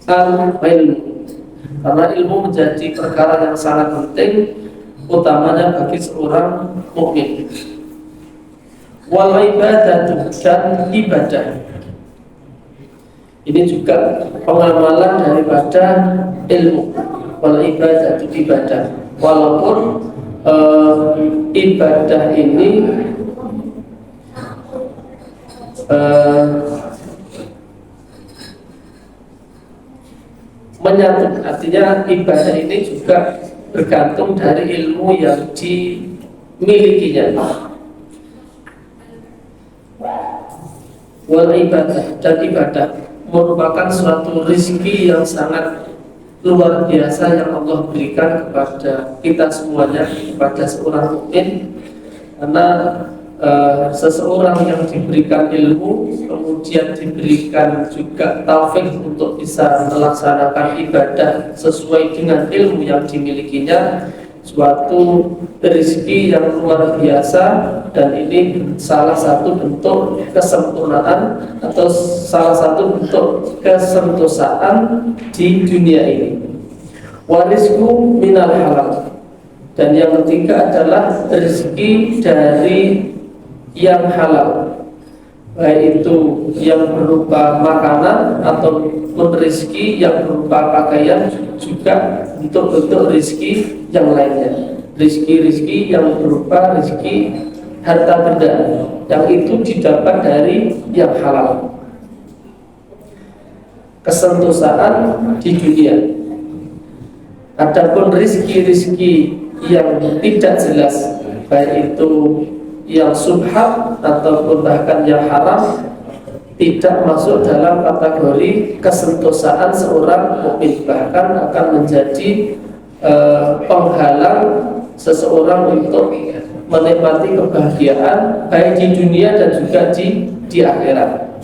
al-ilmu, karena ilmu menjadi perkara yang sangat penting, utamanya bagi seorang mukmin. Wal ibadatu, dan ibadah, ini juga pengamalan daripada ilmu. Wal ibadatu, ibadah, walaupun ibadah ini menyatu, artinya ibadah ini juga bergantung dari ilmu yang dimilikinya. Wal ibadah, dan ibadah merupakan suatu rezeki yang sangat luar biasa yang Allah berikan kepada kita semuanya, kepada seorang mukmin. Karena seseorang yang diberikan ilmu, kemudian diberikan juga taufik untuk bisa melaksanakan ibadah sesuai dengan ilmu yang dimilikinya, suatu rezeki yang luar biasa. Dan ini salah satu bentuk kesempurnaan atau salah satu bentuk kesentosaan di dunia ini. Warizku minal halal, dan yang ketiga adalah rezeki dari yang halal, baik itu yang berupa makanan ataupun rezeki yang berupa pakaian, juga bentuk-bentuk rezeki yang lainnya, rezeki-rezeki yang berupa rezeki harta benda yang itu didapat dari yang halal. Kesentosaan di dunia. Adapun rezeki-rezeki yang tidak jelas, baik itu yang subhat ataupun bahkan yang haram, tidak masuk dalam kategori kesentosaan seorang mukmin, bahkan akan menjadi penghalang seseorang untuk menikmati kebahagiaan baik di dunia dan juga di akhirat.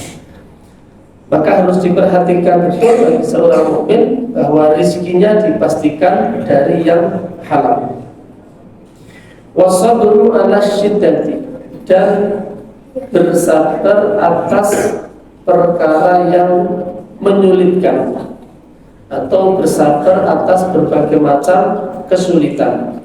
Maka harus diperhatikan betul bagi seorang mukmin bahwa rezekinya dipastikan dari yang halal. Wasabru ala syiddati, dan bersabar atas perkara yang menyulitkan atau bersabar atas berbagai macam kesulitan.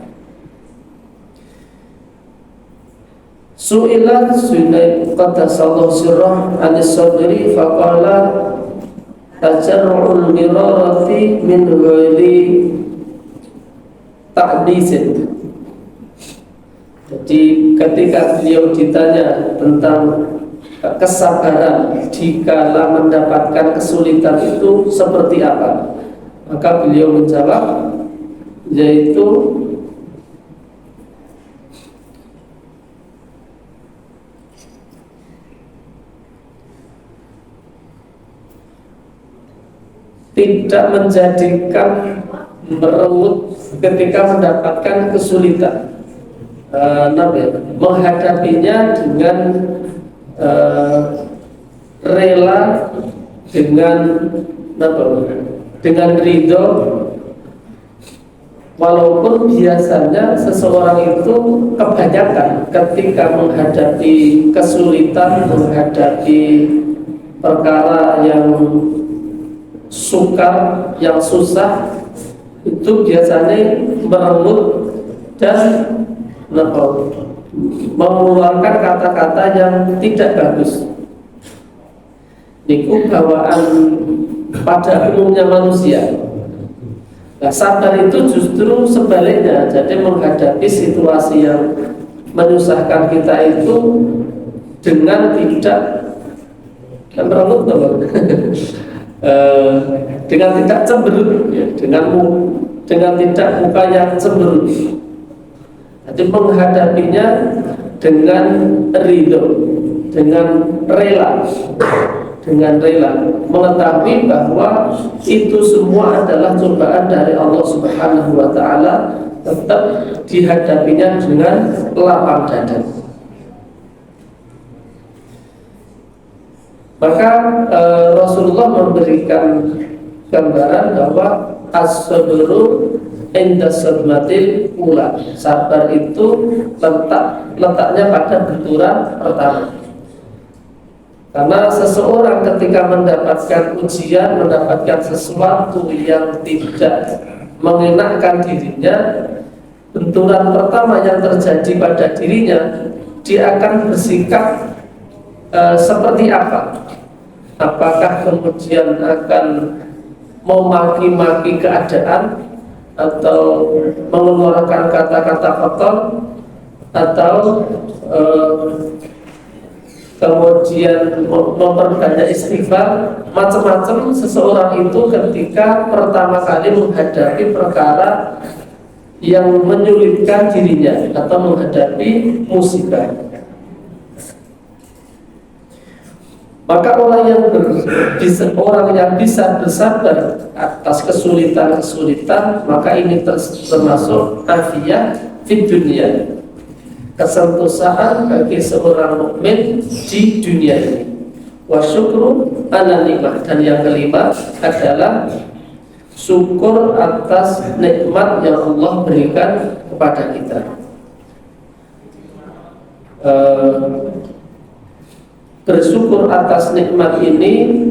Su'ilat Sunaid qaddasallahu sirrah anis sabri faqala tajarru'ul mirarati min ghairi ta'disin. Jadi ketika beliau ditanya tentang kesabaran dikala mendapatkan kesulitan itu seperti apa, maka beliau menjawab, yaitu tidak menjadikan merenggut ketika mendapatkan kesulitan, menghadapinya dengan rela, dengan ridho, walaupun biasanya seseorang itu kebanyakan ketika menghadapi kesulitan, menghadapi perkara yang sukar, yang susah, itu biasanya merenggut dan mengeluarkan kata-kata yang tidak bagus. Niku bawaan pada umumnya manusia. Nah, sabar itu justru sebaliknya, jadi menghadapi situasi yang menyusahkan kita itu dengan tidak merenggut, dengan tidak cemberut, ya, dengan tidak muka yang cemberut. Jadi menghadapinya dengan ridho, dengan rela, mengetahui bahwa itu semua adalah cobaan dari Allah Subhanahu wa Ta'ala, tetap dihadapinya dengan lapang dada. Maka Rasulullah memberikan gambaran bahwa as-sabru inda sadmatil ula, sabar itu letaknya pada benturan pertama. Karena seseorang ketika mendapatkan ujian, mendapatkan sesuatu yang tidak mengenakkan dirinya, benturan pertama yang terjadi pada dirinya, dia akan bersikap seperti apa? Apakah kemudian akan memaki-maki keadaan, atau mengeluarkan kata-kata kotor, atau kemudian memperbanyak istighfar? Macam-macam seseorang itu ketika pertama kali menghadapi perkara yang menyulitkan dirinya atau menghadapi musibah. Maka orang yang bisa bersabar atas kesulitan-kesulitan, maka ini termasuk afiyah di dunia, kesentosaan bagi seorang mukmin di dunia ini. Wa syukru ala nikmah, dan yang kelima adalah syukur atas nikmat yang Allah berikan kepada kita. Bersyukur atas nikmat ini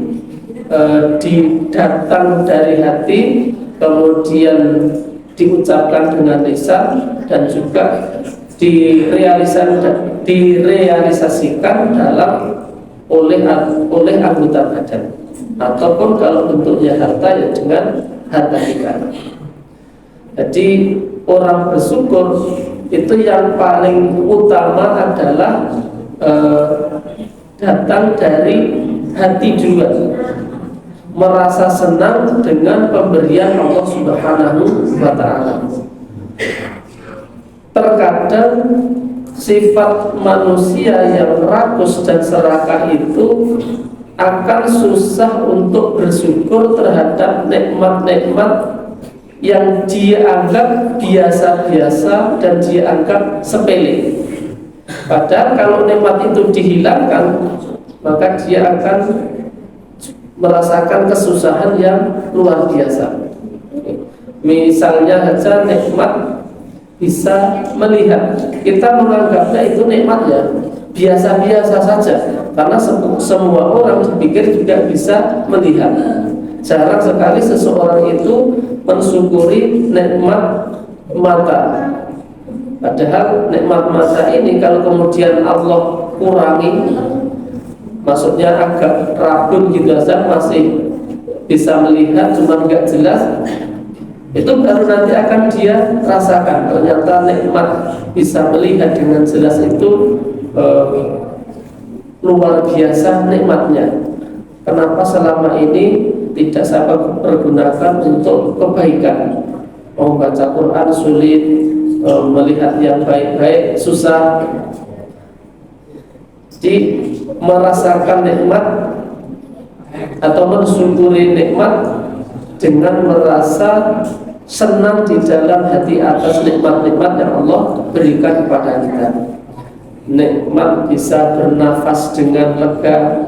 didatang dari hati, kemudian diucapkan dengan lisan, dan juga direalisasikan oleh anggota badan, ataupun kalau bentuknya harta ya dengan harta kita. Jadi orang bersyukur itu yang paling utama adalah datang dari hati juga, merasa senang dengan pemberian Allah Subhanahu wa Ta'ala. Terkadang sifat manusia yang rakus dan serakah itu akan susah untuk bersyukur terhadap nikmat-nikmat yang dia anggap biasa-biasa dan dia anggap sepele. Padahal kalau nikmat itu dihilangkan, maka dia akan merasakan kesusahan yang luar biasa. Misalnya saja nikmat bisa melihat, kita menganggapnya itu nikmatnya biasa-biasa saja, karena semua orang dipikir juga bisa melihat. Jarang sekali seseorang itu mensyukuri nikmat mata. Padahal nikmat mata ini kalau kemudian Allah kurangi, maksudnya agak rabun gitu saja, masih bisa melihat cuma nggak jelas, itu baru nanti akan dia rasakan ternyata nikmat bisa melihat dengan jelas itu luar biasa nikmatnya. Kenapa selama ini tidak saya pergunakan untuk kebaikan? Membaca Quran sulit, melihat yang baik-baik susah. Jadi merasakan nikmat atau mensyukuri nikmat dengan merasa senang di dalam hati atas nikmat-nikmat yang Allah berikan kepada kita. Nikmat bisa bernafas dengan lega.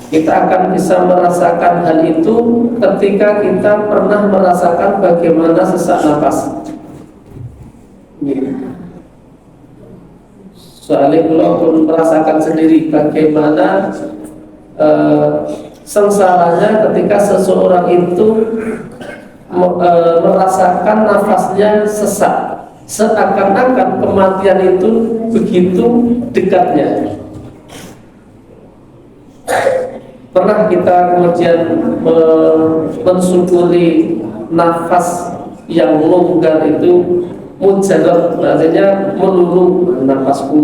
Kita akan bisa merasakan hal itu ketika kita pernah merasakan bagaimana sesak nafas. Soalnya kalau pun merasakan sendiri bagaimana sengsaranya ketika seseorang itu merasakan nafasnya sesak, seakan-akan kematian itu begitu dekatnya. Pernah kita kemudian mensyukuri nafas yang longgar itu mujarab, artinya melulu nafasku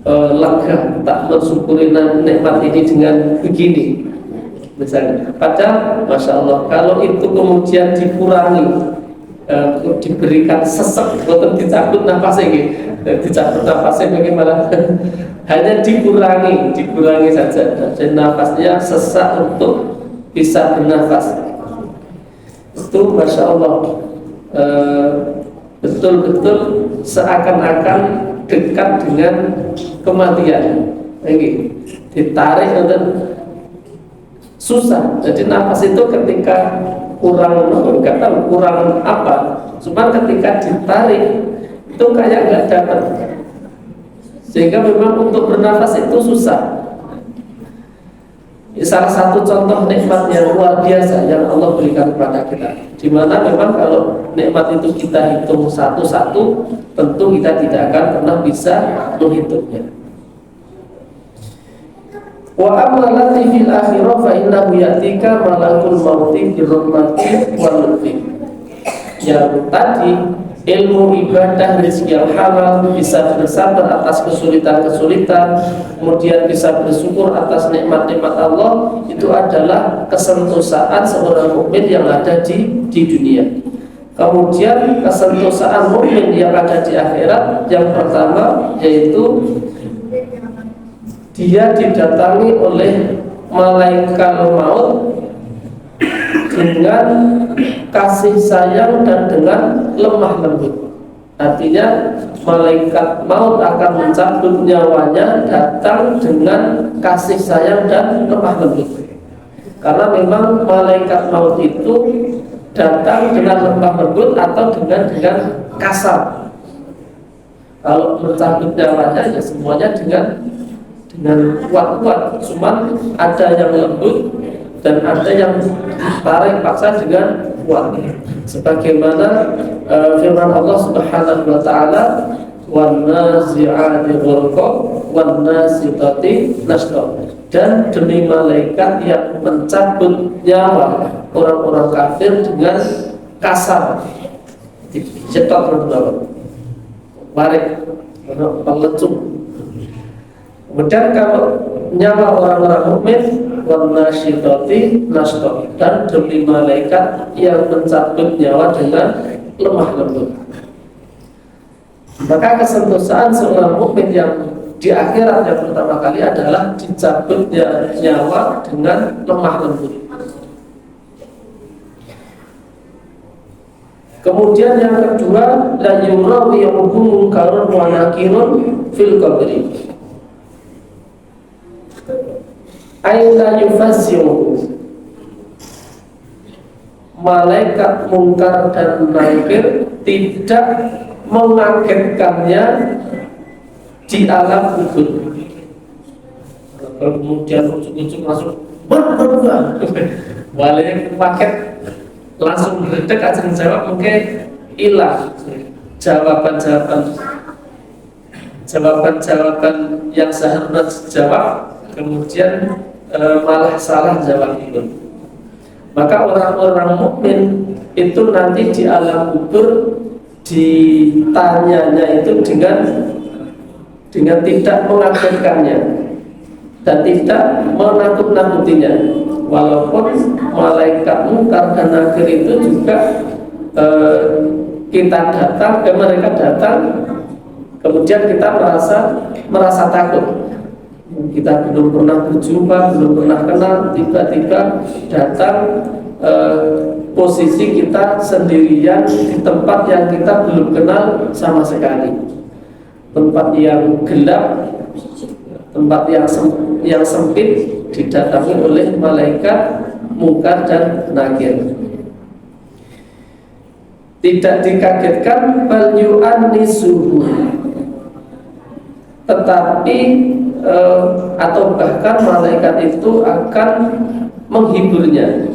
lega, tak mensyukuri nikmat ini dengan begini misalnya. Padahal Masya Allah, kalau itu kemudian dikurangi, diberikan sesek, bukan dicabut nafasnya, dicabut nafasnya bagaimana? Hanya dikurangi saja, dan nafasnya sesak untuk bisa bernafas. Itu Masya Allah, betul-betul seakan-akan dekat dengan kematian. Lagi ditarik dan susah. Jadi nafas itu ketika kurang, nggak tahu kurang apa, cuma ketika ditarik itu kayak nggak dapat. sehingga memang untuk bernafas itu susah. Salah satu contoh nikmat yang luar biasa yang Allah berikan kepada kita, di mana memang kalau nikmat itu kita hitung satu-satu, tentu kita tidak akan pernah bisa menghitungnya. Wa amma lati fil akhirah fa innahu yatika malakul mauti bi rahmati wa lutfi. Yang tadi ilmu ibadah rezeki yang halal, bisa bersabar atas kesulitan-kesulitan, kemudian bisa bersyukur atas nikmat-nikmat Allah, itu adalah kesentosaan seorang mukmin yang ada di dunia. Kemudian kesentosaan mukmin yang ada di akhirat yang pertama yaitu dia didatangi oleh malaikat maut dengan kasih sayang dan dengan lemah lembut. Artinya malaikat maut akan mencabut nyawanya datang dengan kasih sayang dan lemah lembut. Karena memang malaikat maut itu datang dengan lemah lembut atau dengan kasar. Kalau mencabut nyawanya ya semuanya dengan kuat-kuat. Cuman ada yang lembut dan ada yang tarik paksa dengan kuat, sebagaimana firman Allah Subhanahu wa taala, wan nazi'ati ghurqa wan nasitati nashqa, dan demi malaikat yang mencabut nyawa orang-orang kafir dengan kasar, cetok berdua, warik, pelecung. Kemudian kalau nyawa orang-orang mukmin warna syitati nashto, dan demi malaikat yang mencabut nyawa dengan lemah lembut. Maka kesentosaan seorang mukmin yang di akhirat yang pertama kali adalah dicabutnya nyawa dengan lemah lembut. Kemudian yang kedua, la yurawi yawmuhum munkarun wa nakirun fil qabri. Aina yufassiru, malaikat mungkar dan nakir tidak mengagetkannya di alam kubur. Kemudian ujuk-ujuk langsung berdua, malaikat paket langsung berdek aja menjawab, mungkin hilang jawaban yang seharusnya dijawab, kemudian malah salah jawab itu. Maka orang-orang mukmin itu nanti di alam kubur ditanyanya itu dengan tidak mengagetkannya dan tidak menakut-nakutinya. Walaupun malaikat mungkar dan nakir itu juga mereka datang, kemudian kita merasa takut. Kita belum pernah berjumpa, belum pernah kenal, tiba-tiba datang, posisi kita sendirian di tempat yang kita belum kenal sama sekali, tempat yang gelap, tempat yang sempit, didatangi oleh malaikat mungkar dan nakir. Tidak dikagetkan, bal yu'annisuhu, tetapi atau bahkan malaikat itu akan menghiburnya.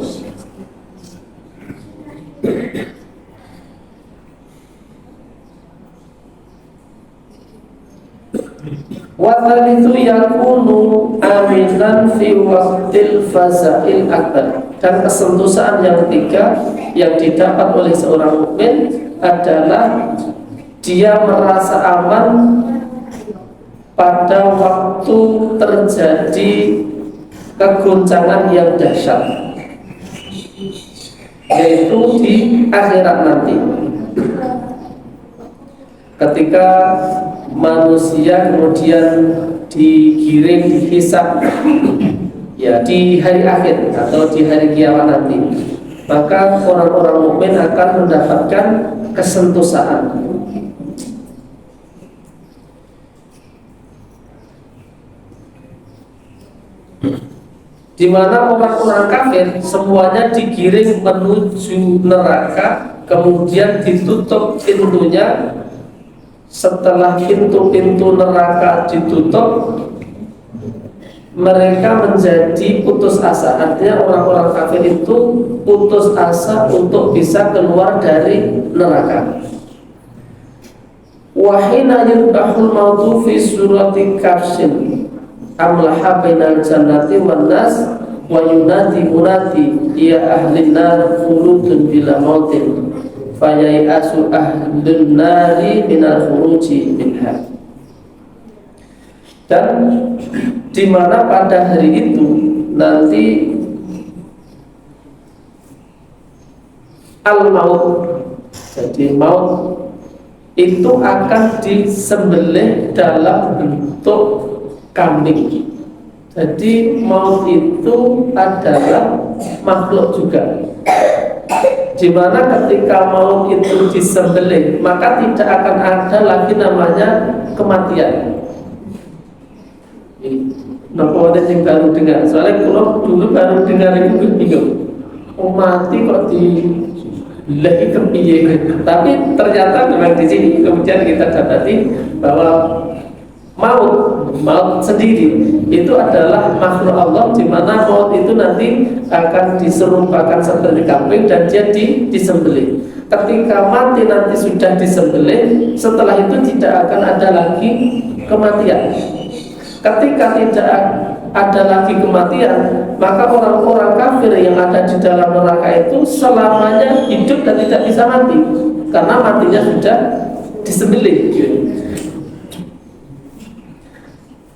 Wa itu yakunu aminan fi waqtil fazail akbar. Dan kesentosaan yang ketiga yang didapat oleh seorang mukmin adalah dia merasa aman pada waktu terjadi kegoncangan yang dahsyat, yaitu di akhirat nanti, ketika manusia kemudian digiring, dihisab ya di hari akhir atau di hari kiamat nanti, maka orang-orang mukmin akan mendapatkan kesentosaan. Di mana orang-orang kafir semuanya digiring menuju neraka, kemudian ditutup pintunya setelah pintu-pintu neraka ditutup, mereka menjadi putus asa. Artinya orang-orang kafir itu putus asa untuk bisa keluar dari neraka. Wahina yudbahul mautu fi surati kafsin amlaha bainal jannati wan nas wa yunadi munadi ya ahli nar khuludun bila mautin fayayasu ahlun nari minal khuruji minha. Dan di mana pada hari itu nanti al-maut, jadi maut itu akan disembelih dalam bentuk kambing. Jadi maut itu adalah makhluk juga, di mana ketika maut itu disembelih maka tidak akan ada lagi namanya kematian. Nah, kalau ada yang baru dengar, soalnya kalau dulu baru dengar itu bingung, oh mati kok di lagi kepiye. Tapi ternyata memang di sini kemudian kita dapati bahwa maut sendiri itu adalah makhluk Allah, di mana maut itu nanti akan diserupakan seperti kambing dan dia disembelih. Ketika mati nanti sudah disembelih, setelah itu tidak akan ada lagi kematian. Ketika tidak ada lagi kematian, maka orang-orang kafir yang ada di dalam neraka itu selamanya hidup dan tidak bisa mati, karena matinya sudah disembelih.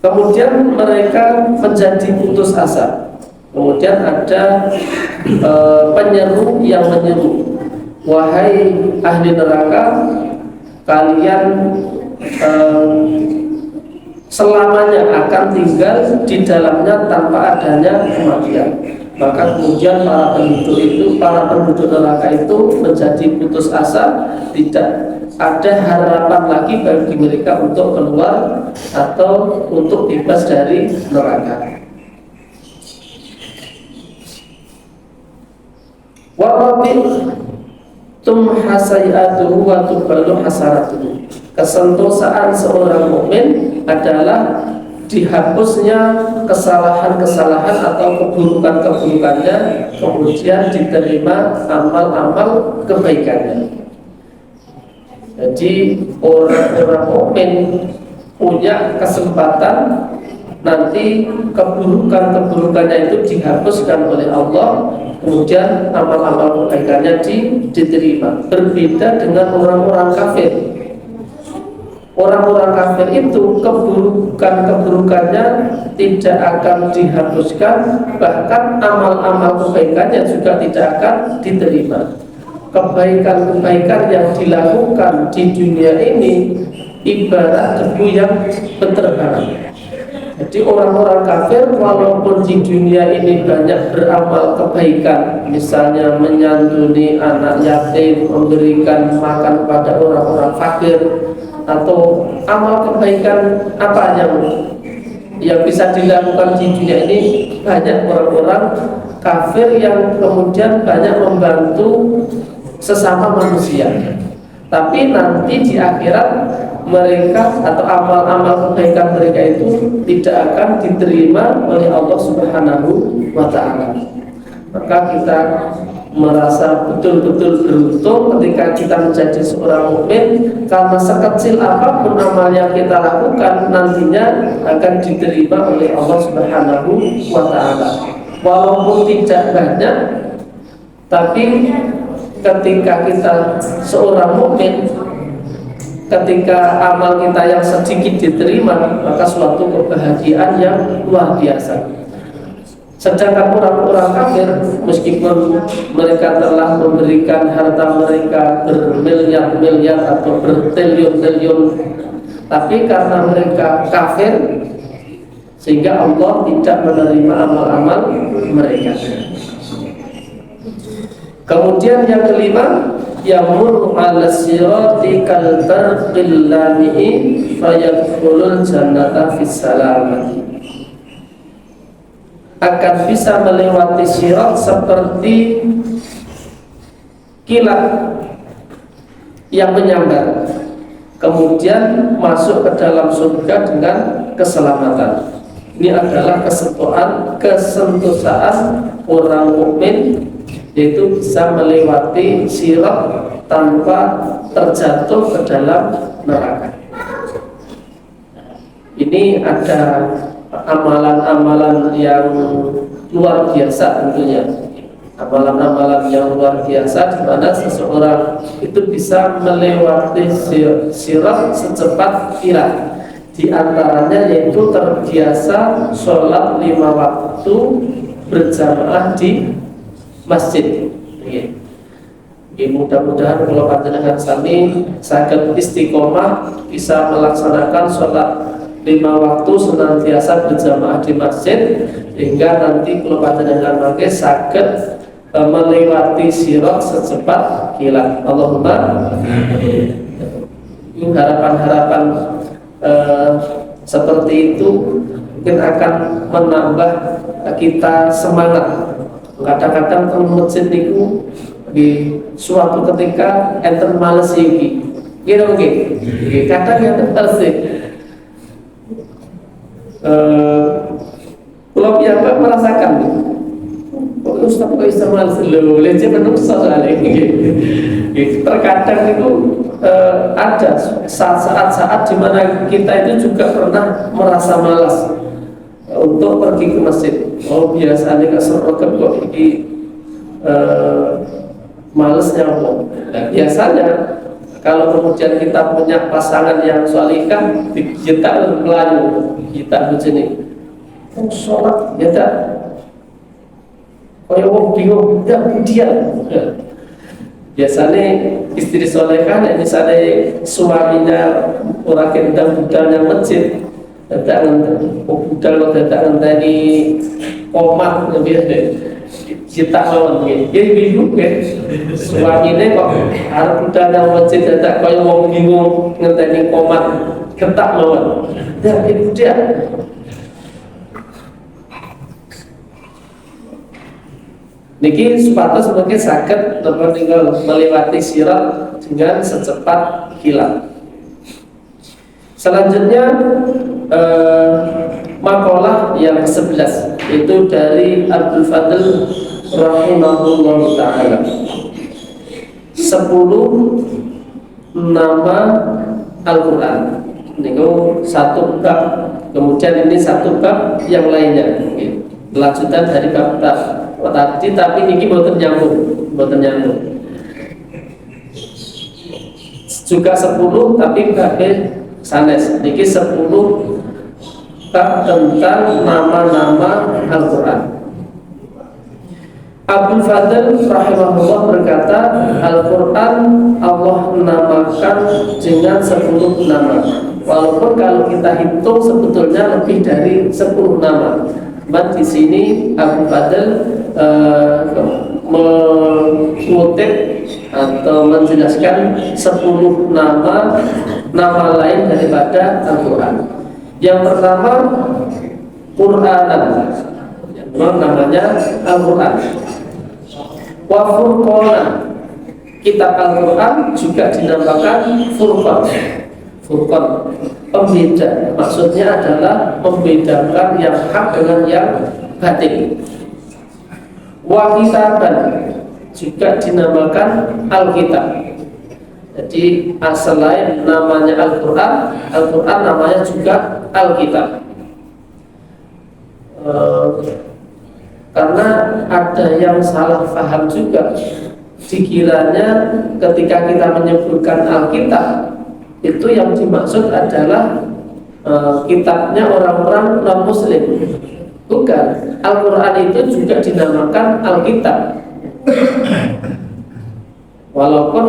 Kemudian mereka menjadi putus asa. Kemudian ada penyeru yang menyeru, wahai ahli neraka, kalian selamanya akan tinggal di dalamnya tanpa adanya kematian. Maka kemudian para penduduk neraka itu menjadi putus asa, tidak ada harapan lagi bagi mereka untuk keluar atau untuk bebas dari neraka. Warabil tumhasayatuhu wa tubalu hasaratuhu. Kesentosaan seorang mukmin adalah dihapusnya kesalahan-kesalahan atau keburukan-keburukannya, kemudian diterima amal-amal kebaikannya. Jadi orang-orang mukmin punya kesempatan nanti keburukan-keburukannya itu dihapuskan oleh Allah, kemudian amal-amal kebaikannya diterima. Berbeda dengan orang-orang kafir. Orang-orang kafir itu keburukannya tidak akan dihapuskan, bahkan amal-amal kebaikannya juga tidak akan diterima. Kebaikan-kebaikan yang dilakukan di dunia ini ibarat debu yang berterbangan. Jadi orang-orang kafir walaupun di dunia ini banyak beramal kebaikan, misalnya menyantuni anak yatim, memberikan makan kepada orang-orang fakir, atau amal kebaikan apa yang bisa dilakukan di dunia ini, banyak orang-orang kafir yang kemudian banyak membantu sesama manusia. Tapi nanti di akhirat mereka atau amal-amal kebaikan mereka itu tidak akan diterima oleh Allah Subhanahu wa ta'ala. Maka kita merasa betul-betul beruntung ketika kita menjadi seorang mukmin, karena sekecil apapun amal yang kita lakukan nantinya akan diterima oleh Allah Subhanahu wa ta'ala. Walaupun tidak banyak, tapi ketika kita seorang mukmin, ketika amal kita yang sedikit diterima, maka suatu kebahagiaan yang luar biasa. Sedangkan orang-orang kafir, meskipun mereka telah memberikan harta mereka bermiliar-miliar atau bertriliun-triliun, tapi karena mereka kafir, sehingga Allah tidak menerima amal-amal mereka. Kemudian yang kelima, yamur ala sirati kal barqil lami'i fayadkhulul jannata fis salamati. Akan bisa melewati sirat seperti kilat yang menyambar. kemudian masuk ke dalam surga dengan keselamatan. Ini adalah kesentosaan orang mukmin, yaitu bisa melewati sirat tanpa terjatuh ke dalam neraka. Ini ada amalan-amalan yang luar biasa tentunya, amalan-amalan yang luar biasa di mana seseorang itu bisa melewati sirat secepat kilat. Di antaranya yaitu terbiasa sholat 5 waktu berjamaah di masjid. Mudah-mudahan kalau panjenengan sami saged istiqomah bisa melaksanakan sholat 5 waktu senantiasa berjamaah di masjid, hingga nanti kalau panjenengan mangke saged melewati sirat secepat kilat. Allahumma harapan-harapan seperti itu mungkin akan menambah kita semangat. Kadang-kadang teng masjid niku di suatu ketika enten males iki. Gitu nggih. Kadang enten males. Kalau piyambak merasakan Ustaz kok bisa males lho, lece menungso soalnya terkadang itu ada saat-saat di mana kita itu juga pernah merasa malas untuk pergi ke masjid. Oh biasanya gak serogam kok ini malesnya kok. Nah, biasanya kalau kemudian kita punya pasangan yang sholihah, kita melayu, kita begini, sholat ya tak. Kaya wong bingung, tidak dia. Biasanya istri solehah, misalnya suaminya orang kendang budal yang masjid, datang budal lo datang tadi komat lebih deh. Kita lawan gitu, dia bingung kan? Suaminya kok harus budal yang masjid datang kaya wong bingung ngenteni komat ketak lawan. Ya itu dia. Niki sepatu sebagai sakit tinggal melewati sirat dengan secepat kilat. Selanjutnya makalah yang ke-11 itu dari Abdul Fadl rahimahullah ta'ala. 10 nama Al-Quran. Ini satu bab, kemudian ini satu bab yang lainnya. Lanjutan dari bab tadi, tapi ini boten nyambung. Juga 10 tapi babe sanes. Niki 10 bab tentang nama-nama Al-Quran. Abdul Fadl rahimahullah berkata, Al-Quran Allah menamakan dengan 10 nama. Walaupun kalau kita hitung sebetulnya lebih dari 10 nama. Di sini Abu Fadl mengutip atau menjelaskan 10 nama lain daripada Al-Quran. Yang pertama Quranan, namanya Al-Quran. Wa Furqanan, kitab Al-Quran juga dinamakan Furqan. Furqan, pembeda, maksudnya adalah membedakan yang hak dengan yang batil. Wa kitaban, juga dinamakan Alkitab. Jadi asal lain namanya Al-Quran, Al-Quran namanya juga Alkitab. Karena ada yang salah paham juga, dikiranya ketika kita menyebutkan Alkitab itu yang dimaksud adalah kitabnya orang-orang non-muslim. Bukan, Al-Quran itu juga dinamakan Alkitab. Walaupun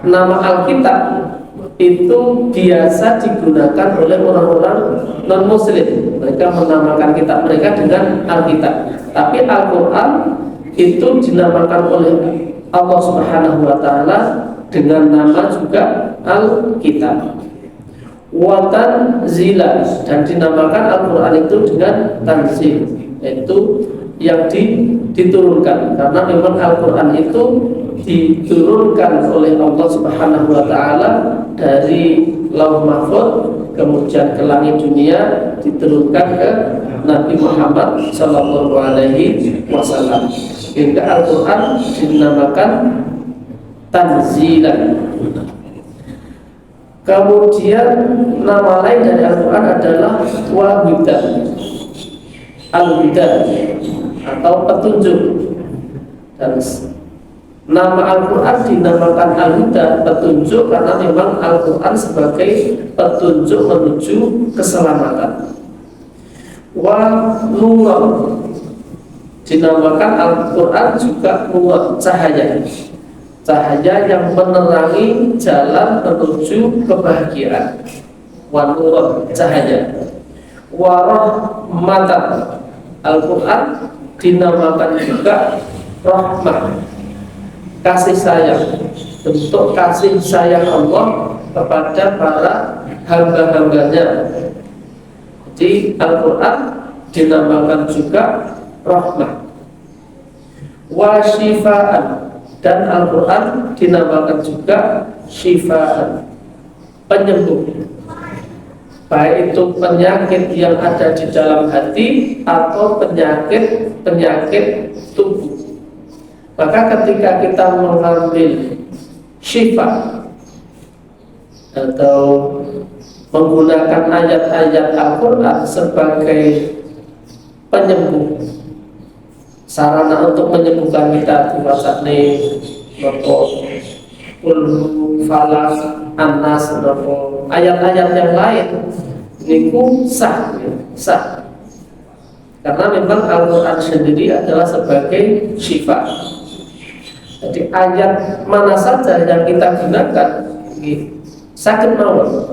nama Alkitab itu biasa digunakan oleh orang-orang non-muslim. Mereka menamakan kitab mereka dengan Alkitab. Tapi Al-Quran itu dinamakan oleh Allah Subhanahu wa Ta'ala dengan nama juga Al-Kitab. Wa tanzila, dan dinamakan Al-Quran itu dengan tanzil, yaitu yang diturunkan, karena memang Al-Quran itu diturunkan oleh Allah Subhanahu wa Ta'ala dari Lauh Mahfuz, kemudian ke langit dunia, diturunkan ke Nabi Muhammad Sallallahu Alaihi Wasallam. Hingga Al-Quran dinamakan Tanzilan. Kemudian nama lain dari Al-Quran adalah Wahuda, Al-Huda atau petunjuk. Dan nama Al-Quran dinamakan Al-Huda, petunjuk, karena memang Al-Quran sebagai petunjuk menuju keselamatan. Wa Nur, dinamakan Al-Quran juga Nur, cahaya, cahaya yang menerangi jalan menuju kebahagiaan. Wa Nur, cahaya. Wa Rahmatan, Al-Quran dinamakan juga rahmah, kasih sayang, bentuk kasih sayang Allah kepada para hamba-hambanya. Jadi Al-Quran dinamakan juga rahmah. Wa syifaan, dan Al-Quran dinamakan juga syifaan, penyembuh, baik itu penyakit yang ada di dalam hati atau penyakit tubuh. Maka ketika kita mengambil syifa atau menggunakan ayat-ayat Al-Quran sebagai penyembuh, sarana untuk menyembuhkan kita, diwasani nopo kulhu falas anas nopo ayat-ayat yang lain niku sah, sah, karena memang Al-Quran sendiri adalah sebagai syifa. Jadi ayat mana saja yang kita gunakan sakit mawon,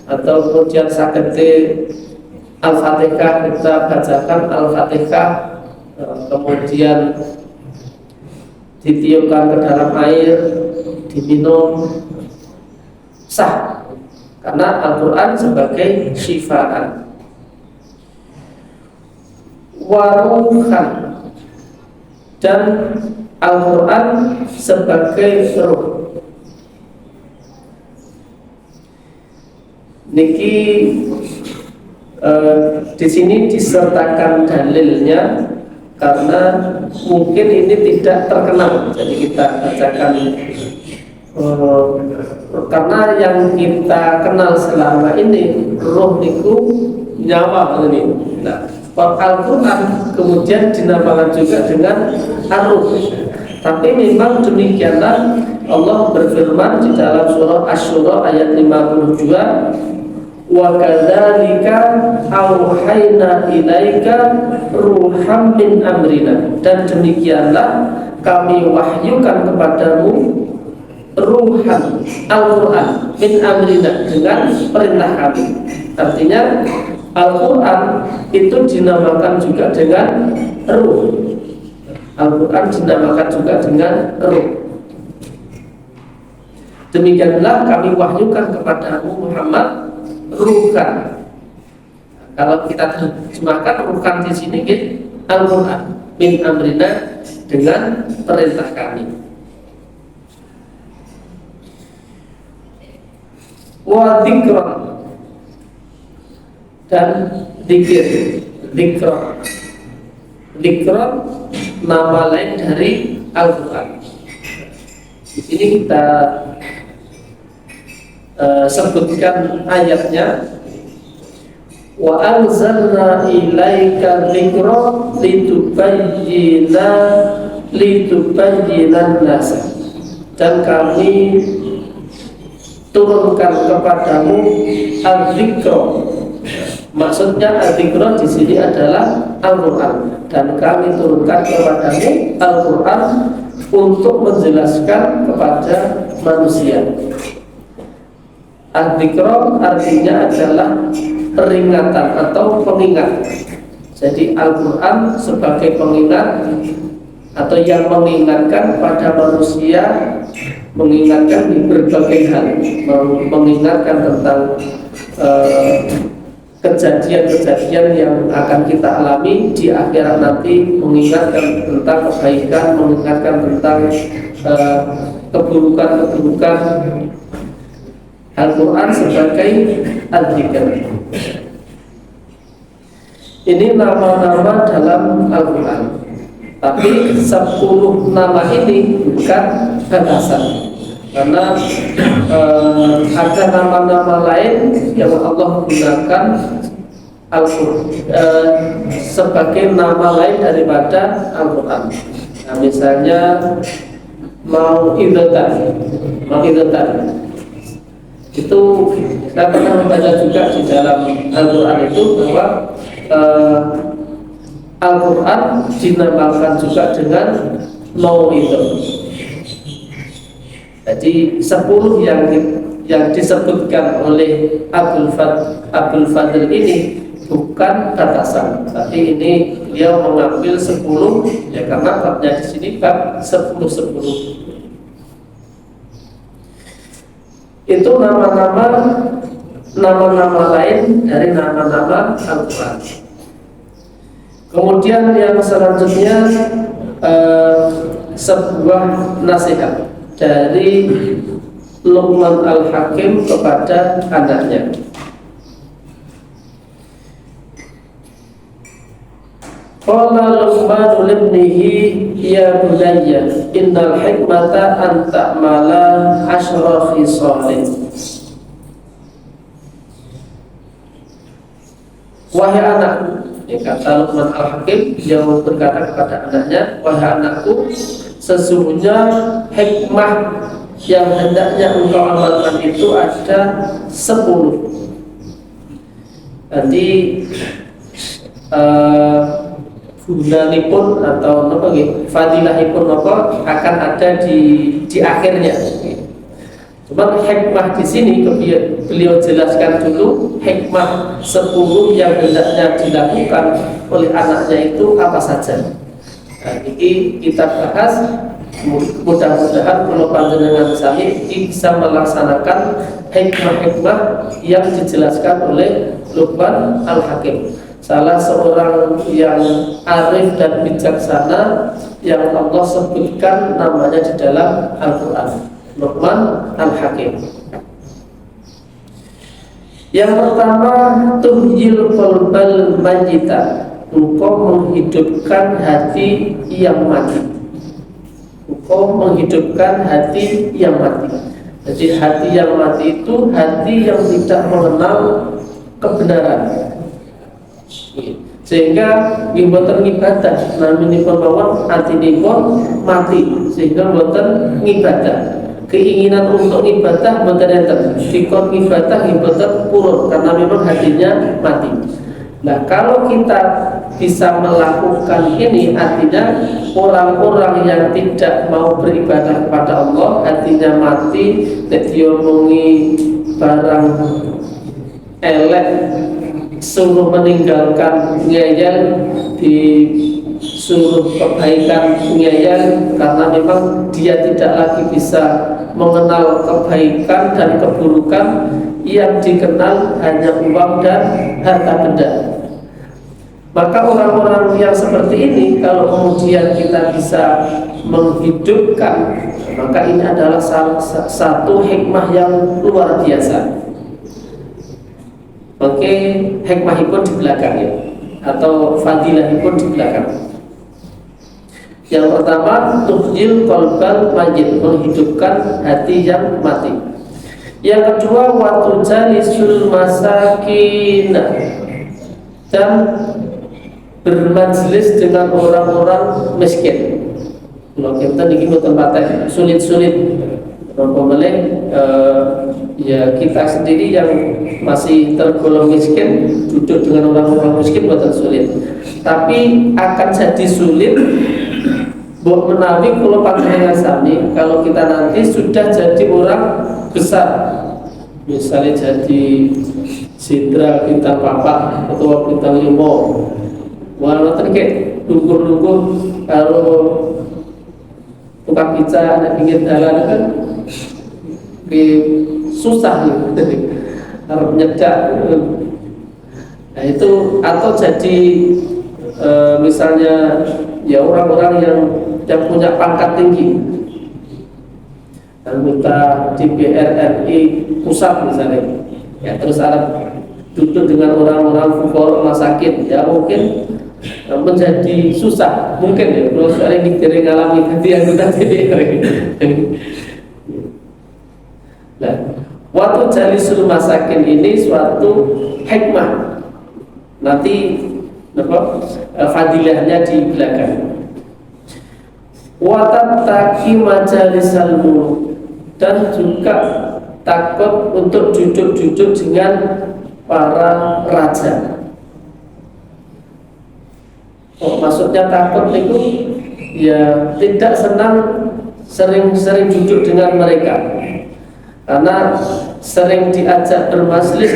atau kemudian sakit Al-Fatihah, kita bacakan Al-Fatihah, kemudian ditiupkan ke dalam air, diminum, sah, karena Al-Quran sebagai syifaan. Waruhan, dan Al-Quran sebagai ruh. Niki di sini disertakan dalilnya karena mungkin ini tidak terkenal, jadi kita bacakan karena yang kita kenal selama ini roh niku nyawa ini. Nah, Al-Quran kemudian dinamakan juga dengan ar-ruh. Tapi memang demikianlah Allah berfirman di dalam surah Asy-Syura ayat 52, wa kadzalika auhayna ilaika ruham min amrina, dan demikianlah kami wahyukan kepadamu ruhan Al-Quran min amrina, dengan perintah kami. Artinya Al-Quran itu dinamakan juga dengan ruh. Al-Quran dinamakan juga dengan ruh. Demikianlah kami wahyukan kepadamu Muhammad ruhan. Kalau kita terjemahkan ruhan di sini Al-Quran min amrina, dengan perintah kami. Wa dzikra, dan dzikir, dzikra nama lain dari Al-Quran. Di sini kita sebutkan ayatnya, wa anzalna ilaika dzikra litubayyinan nas, dan kami turunkan kepadamu al-dzikra. Maksudnya al-dzikra di sini adalah Al-Quran, dan kami turunkan kepadamu Al-Quran untuk menjelaskan kepada manusia. Al-dzikra artinya adalah peringatan atau pengingat. Jadi Al-Quran sebagai pengingat atau yang mengingatkan pada manusia, mengingatkan di berbagai hal, mengingatkan tentang kejadian-kejadian yang akan kita alami di akhirat nanti, mengingatkan tentang kebaikan, mengingatkan tentang keburukan-keburukan. Al-Quran sebagai al-Dhikr. Ini nama-nama dalam Al-Quran. Tapi 10 nama ini bukan batasan, karena ada nama-nama lain yang Allah gunakan sebagai nama lain daripada Al-Quran. Nah, misalnya mau'idatan itu kita pernah membaca juga di dalam Al-Quran itu bahwa Al-Quran dinamakan juga dengan mau'idatan. Jadi 10 yang disebutkan oleh Abdul Fadl ini bukan batasan, tapi ini beliau mengambil 10 ya, karena babnya di sini bab 10-10. Itu nama-nama lain dari nama-nama Al-Quran. Kemudian yang selanjutnya sebuah nasihat dari Luqman Al-Hakim kepada anaknya. Qala Luqman libnihi ya bunayya innal hikmata an ta'mala 10 khisalin. Wahai anakku, kata Luqman Al-Hakim, dia berkata kepada anaknya, wahai anakku, sesungguhnya hikmah yang hendaknya engkau amalkan itu ada 10. Nanti gunanipun atau fadilahipun akan ada di akhirnya. Cuman hikmah di sini beliau jelaskan dulu hikmah 10 yang hendaknya dilakukan oleh anaknya itu apa saja. Nah, ini kita bahas. Mudah-mudahan kalau panjenengan sami bisa melaksanakan hikmah-hikmah yang dijelaskan oleh Luqman Al-Hakim, salah seorang yang arif dan bijaksana yang Allah sebutkan namanya di dalam Al-Quran, Luqman Al-Hakim. Yang pertama, tuhyil qalbal mayyita, engkau menghidupkan hati yang mati. Engkau menghidupkan hati yang mati. Jadi hati yang mati itu hati yang tidak mengenal kebenaran, sehingga boten ngibadah. Naminipun mawon atinipun mati, sehingga boten ngibadah. Keinginan untuk ibadah boten enten, dikon ibadah boten purun karena memang hatinya mati. Nah, kalau kita bisa melakukan ini, artinya orang-orang yang tidak mau beribadah kepada Allah, hatinya mati, diomongi barang elek, suruh meninggalkan ngeyel, disuruh kebaikan ngeyel, karena memang dia tidak lagi bisa mengenal kebaikan dan keburukan, yang dikenal hanya uang dan harta benda. Maka orang-orang yang seperti ini, kalau kemudian kita bisa menghidupkan, maka ini adalah salah satu hikmah yang luar biasa. Oke, hikmahipun di belakang ya, atau fadilahipun di belakang. Yang pertama, tuhyil qalbal mayyit, menghidupkan hati yang mati. Yang kedua, wa tujalisul masakin, dan bermajlis dengan orang-orang miskin. Kalau kita ingin tempatnya sulit-sulit, ya kita sendiri yang masih tergolong miskin, duduk dengan orang-orang miskin bukan sulit. Tapi akan jadi sulit buat menawi kalau panjenengan sami, kalau kita nanti sudah jadi orang besar, misalnya jadi sidra bintang papat atau bintang 5, walaupun kayak lungguh-lungguh kalau tukang pizza ada pinggir jalan kan susah gitu, harus nyedak Nah itu atau jadi misalnya ya orang-orang yang punya pangkat tinggi, anggota DPR RI pusat misalnya, ya terus Arab duduk dengan orang-orang fuqara masakin, ya mungkin menjadi susah mungkin ya kalau sering kita ngalami jadi anggota DPR. Nah, waktu jalisul masakin ini suatu hikmah, nanti fadilahnya di belakang. Watataki majalisal muluk, dan juga takut untuk duduk-duduk dengan para raja. Maksudnya takut itu ya tidak senang sering-sering duduk dengan mereka, karena sering diajak bermajlis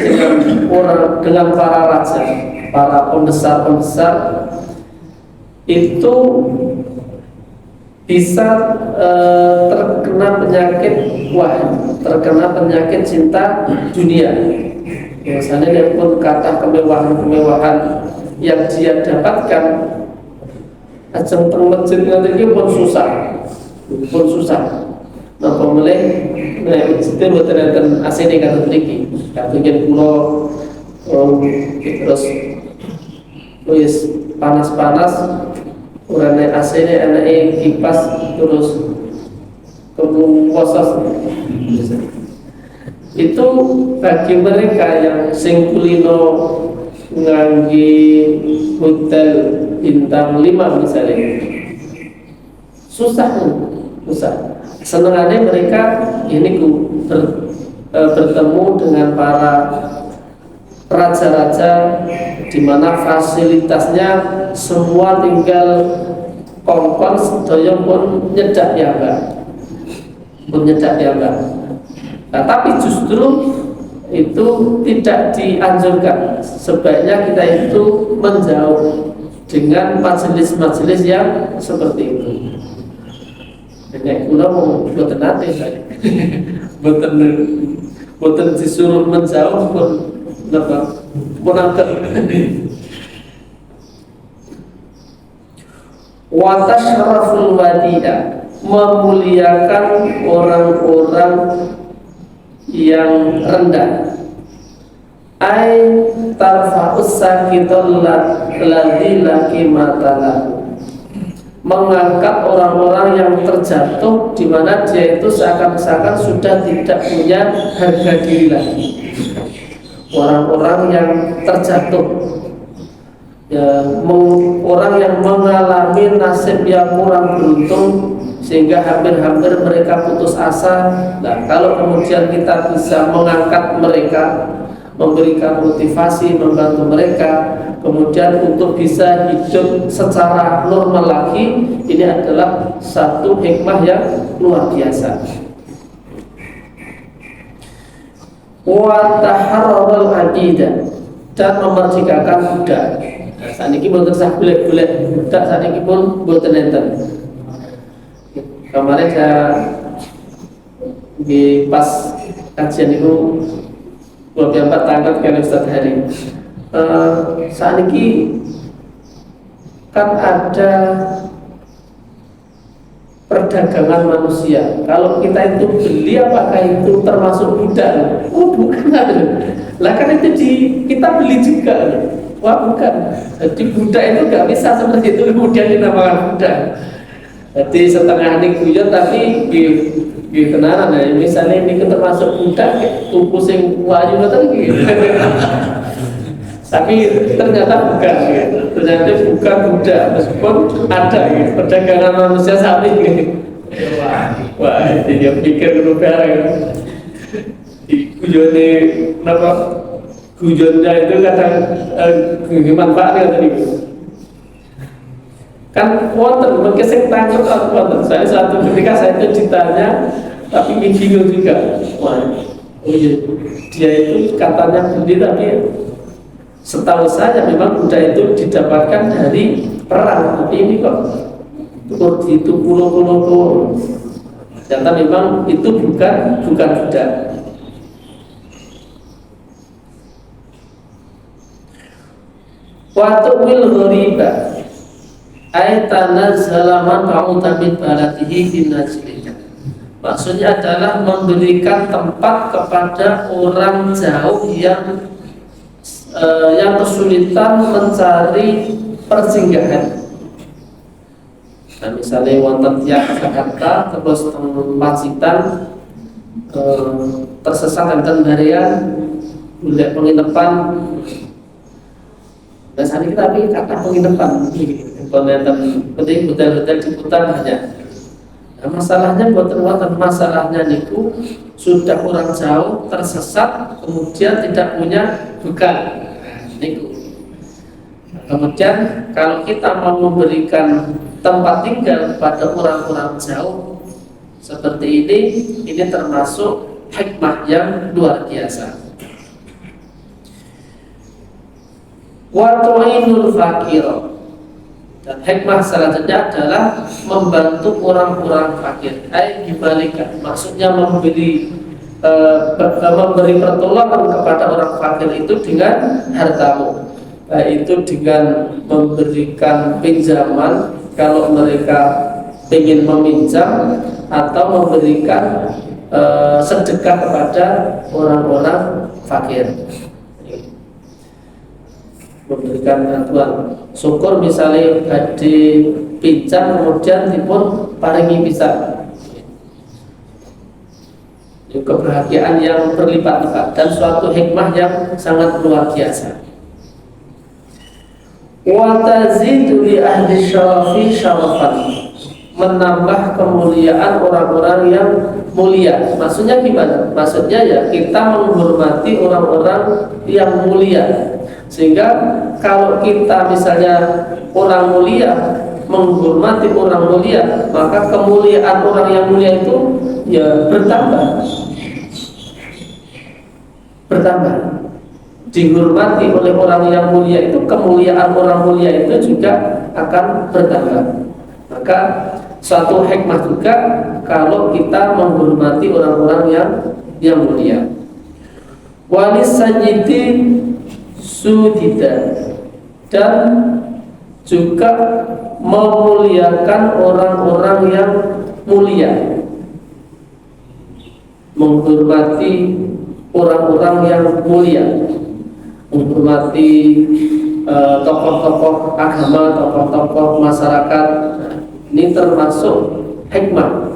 dengan para raja, para pembesar-pembesar, itu bisa terkena penyakit terkena penyakit cinta dunia. Misalnya dia pun kata kemewahan-kemewahan yang dia dapatkan, ajeng teng masjid nanti pun susah. Nah pemilih, nah itu buat ternyata asli kata beriki, katanya pulau terus panas-panas, orangnya aslinya anaknya kipas terus kemuposas. Itu bagi mereka yang sing kulino nganggi hotel bintang 5 misalnya, susah. Senengannya mereka ini bertemu dengan para raja-raja, di mana fasilitasnya semua tinggal kongkon sedaya pun nyedak ya mbak. Nah, tapi justru itu tidak dianjurkan. Sebaiknya kita itu menjauh dengan majelis-majelis yang seperti itu. Nek kula mau boten nate saya. Boten disuruh menjauh pun napa punangken. Wa tasyraful wadi'a, memuliakan orang-orang yang rendah. Ai tarfa'us sakitul ladzi la qimata lahu, mengangkat orang-orang yang terjatuh, di mana dia itu seakan-akan sudah tidak punya harga diri lagi. Orang-orang yang terjatuh, ya, orang yang mengalami nasib yang kurang beruntung sehingga hampir-hampir mereka putus asa. Nah, kalau kemudian kita bisa mengangkat mereka, memberikan motivasi, membantu mereka, kemudian untuk bisa hidup secara normal lagi, ini adalah satu hikmah yang luar biasa. Wa taharrarul aqidah, dan memerdekakan budak. Saat ini boten sah golek-golek budak, saat ini pun boten enten. Kemarin saya di pas kajian itu 24 tanggal kan Ustaz Hari. Saat ini kan ada perdagangan manusia. Kalau kita itu beli, apakah itu termasuk budak? Oh bukan. Lah kan itu kita beli juga. Wah bukan. Jadi budak itu nggak bisa seperti itu kemudian dinamakan budak. Jadi setengah ini guyon tapi tenanan ya. Misalnya ini termasuk budak, tuku sing wayu ngoten iki. Tapi ternyata bukan, gitu. Ternyata bukan budak, meskipun ada gitu. Perdagangan manusia sapi gitu. Wah, dia pikir berubah ya. Guyonnya kenapa? Guyonnya itu kadang manfaatnya tadi. Kan wonten mungkin sing tangkep wonten. Saya suatu ketika saya itu ditanya, tapi bingung juga. Wah, oh iya, dia itu katanya beli tapi setahu saya memang budak itu didapatkan dari perang, tapi ini kok itu pulau. Ternyata memang itu bukan budak. Wa tu'mil ghariba ay tanazzala man qa'uta min baladihi bin najlika. Maksudnya adalah memberikan tempat kepada orang jauh yang kesulitan mencari persinggahan. Nah, misalnya wonten tiyang Jakarta terus Pacitan tersesat enten harian golek penginapan. Dan saat ini tapi kata penginapan penting hotel-hotel di Kuta banyak. Nah, masalahnya masalahnya niku sudah orang jauh tersesat kemudian tidak punya bekal. Niku. Kemudian kalau kita mau memberikan tempat tinggal pada orang-orang jauh seperti ini termasuk hikmah yang luar biasa. Wa tu'inul fakir, dan hikmah selanjutnya adalah membantu orang-orang fakir. Dibalikan, maksudnya memberi pertolongan kepada orang fakir itu dengan hartamu, itu dengan memberikan pinjaman kalau mereka ingin meminjam, atau memberikan sedekah kepada orang-orang fakir, memberikan bantuan. Syukur misalnya badhe pinjam kemudian dipun paringi bisa, kebahagiaan yang berlipat-lipat dan suatu hikmah yang sangat luar biasa. Wa tazidu li ahli syarafi syarafan, menambah kemuliaan orang-orang yang mulia. Maksudnya gimana? Maksudnya ya kita menghormati orang-orang yang mulia, sehingga kalau kita misalnya orang mulia menghormati orang mulia, maka kemuliaan orang yang mulia itu ya bertambah. Dihormati oleh orang yang mulia itu, kemuliaan orang mulia itu juga akan bertambah. Maka suatu hikmah juga kalau kita menghormati orang-orang yang mulia. Walis sajidi sudida, dan juga memuliakan orang-orang yang mulia, menghormati orang-orang yang mulia, menghormati tokoh-tokoh agama, tokoh-tokoh masyarakat. Ini termasuk hikmah.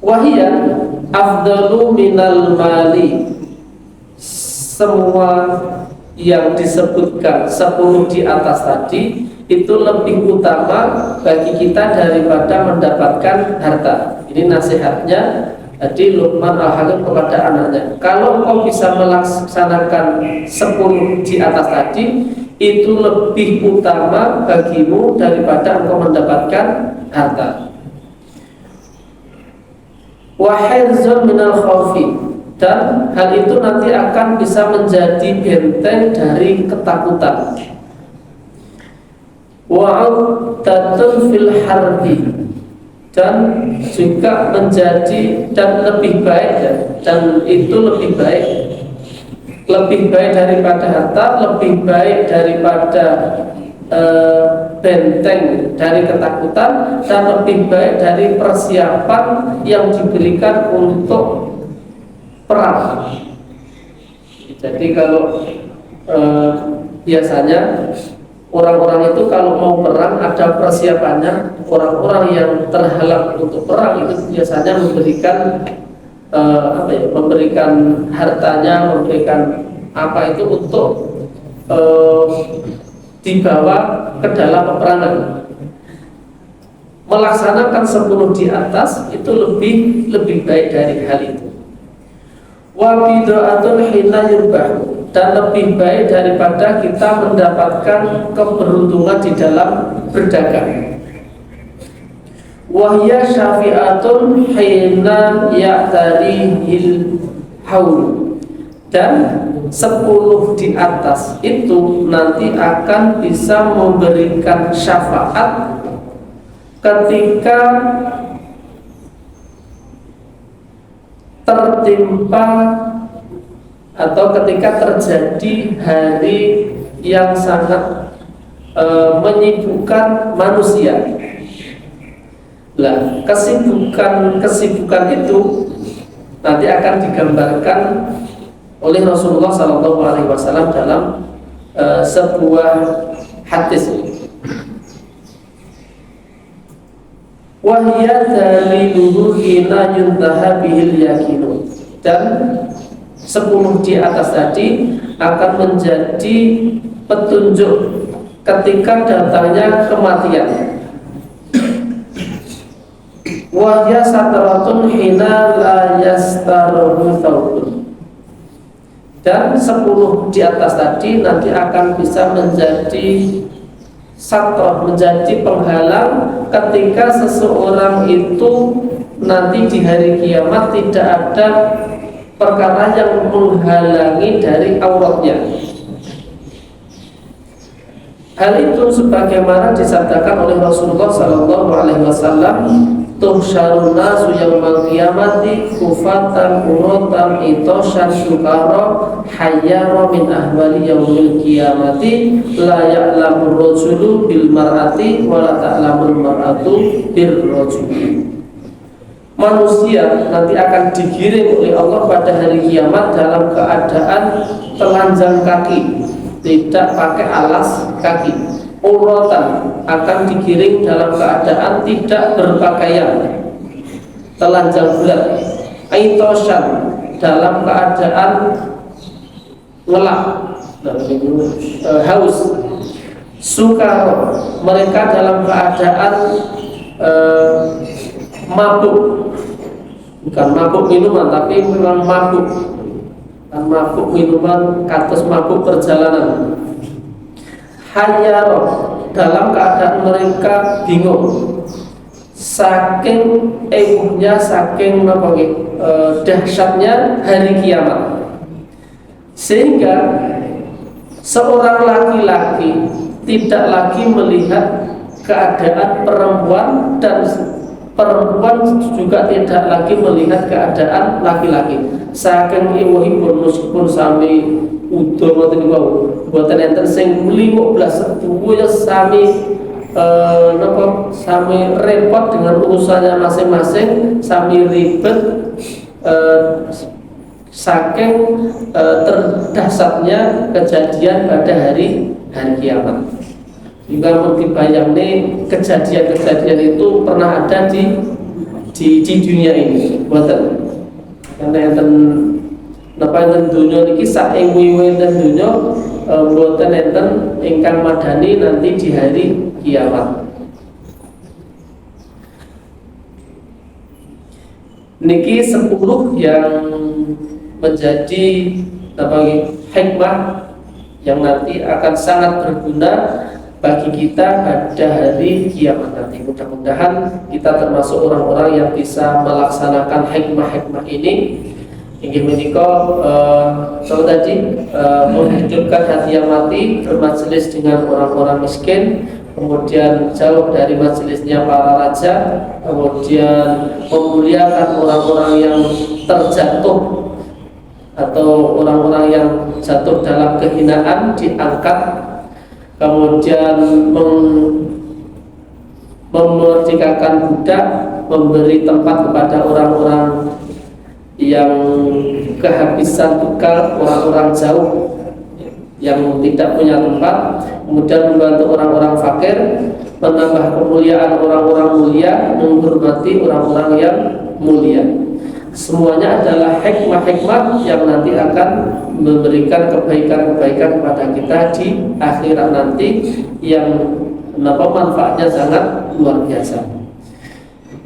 Wahia afdalu minal mali, semua yang disebutkan 10 di atas tadi itu lebih utama bagi kita daripada mendapatkan harta. Ini nasihatnya jadi Luqman Al-Hakim kepada anaknya. Kalau kau bisa melaksanakan 10 di atas tadi, itu lebih utama bagimu daripada engkau mendapatkan harta. Wa hirzun minal khawfi, dan hal itu nanti akan bisa menjadi benteng dari ketakutan. Wa'uddatun fil harbi, dan juga menjadi dan lebih baik, dan itu lebih baik daripada harta, lebih baik daripada benteng dari ketakutan, dan lebih baik dari persiapan yang diberikan untuk perang. Jadi kalau biasanya orang-orang itu kalau mau perang ada persiapannya. Orang-orang yang terhalang untuk perang itu biasanya memberikan memberikan hartanya, memberikan apa itu untuk dibawa ke dalam peperangan. Melaksanakan 10 di atas itu lebih baik dari hal itu. Wa bid'atun hina yurbahu, dan lebih baik daripada kita mendapatkan keberuntungan di dalam berdagang. Wahya syafi'atun hina ya'tarihil haul, dan 10 di atas itu nanti akan bisa memberikan syafaat ketika tertimpa atau ketika terjadi hari yang sangat menyibukkan manusia. Nah, kesibukan itu nanti akan digambarkan oleh Rasulullah SAW dalam sebuah hadis. Wahya daliluhu hina yuntaha bihil yakinu. Dan 10 di atas tadi akan menjadi petunjuk ketika datangnya kematian. Wahya sataratun hina la yastaruhu thawbun. Dan 10 di atas tadi nanti akan bisa menjadi satrah, menjadi penghalang ketika seseorang itu nanti di hari kiamat tidak ada perkara yang menghalangi dari auratnya. Hal itu sebagaimana disabdakan oleh Rasulullah SAW, tuhsyarun nasu yaumal qiyamati kufatan uratan itoshan syukara hayyara min ahwali yaumil qiyamati la ya'lamur rajulu bil mar'ati wa la ta'lamul mar'atu bir rajuli. Manusia nanti akan digiring oleh Allah pada hari kiamat dalam keadaan telanjang kaki, tidak pakai alas kaki. Uratan akan digiring dalam keadaan tidak berpakaian, telanjang bulat. Aitoshan dalam keadaan ngelak, haus. Sukar mereka dalam keadaan mabuk, bukan mabuk minuman tapi memang mabuk, mabuk minuman kados mabuk perjalanan. Hayyaro dalam keadaan mereka bingung saking ebuhnya, saking dahsyatnya hari kiamat, sehingga seorang laki-laki tidak lagi melihat keadaan perempuan dan perempuan juga tidak lagi melihat keadaan laki-laki. Saking ewuhipun meskipun sami udah ngoten niku mboten enten sing 15 sepuhnya sami sami repot dengan urusannya masing-masing, sami ribet saking terdahsyatnya kejadian pada hari kiamat. Juga dibayangkan kejadian-kejadian itu pernah ada di dunia ini, mboten. Karena enten napa enten dunia niki sak ewu-ewu enten dunia mboten enten ingkang madani nanti di hari kiamat. Niki 10 yang menjadi hikmah yang nanti akan sangat berguna bagi kita pada hari kiamat nanti. Mudah-mudahan kita termasuk orang-orang yang bisa melaksanakan hikmah-hikmah ini. Ingin menikah kalau tadi menghidupkan hati yang mati, bermajelis dengan orang-orang miskin, kemudian jauh dari majelisnya para raja, kemudian memuliakan orang-orang yang terjatuh atau orang-orang yang jatuh dalam kehinaan diangkat, kemudian memerdekakan budak, memberi tempat kepada orang-orang yang kehabisan bekal, orang-orang jauh yang tidak punya tempat, kemudian membantu orang-orang fakir, menambah kemuliaan orang-orang mulia, menghormati orang-orang yang mulia. Semuanya adalah hikmah-hikmah yang nanti akan memberikan kebaikan-kebaikan kepada kita di akhirat nanti, yang manfaatnya sangat luar biasa.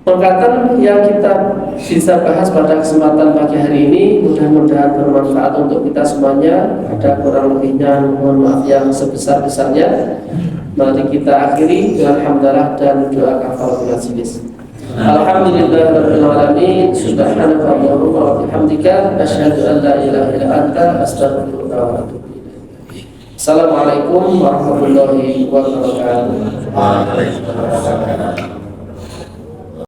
Perkataan yang kita bisa bahas pada kesempatan pagi hari ini mudah-mudahan bermanfaat untuk kita semuanya. Ada kurang lebihnya mohon maaf yang sebesar-besarnya. Mari kita akhiri dengan hamdalah dan doa kafaratul majelis. Alhamdulillahirabbil alamin, subhanaka allahumma wa bihamdika asyhadu an la ilaha illa anta astaghfiruka wa atubu ilaik. Assalamualaikum warahmatullahi wabarakatuh.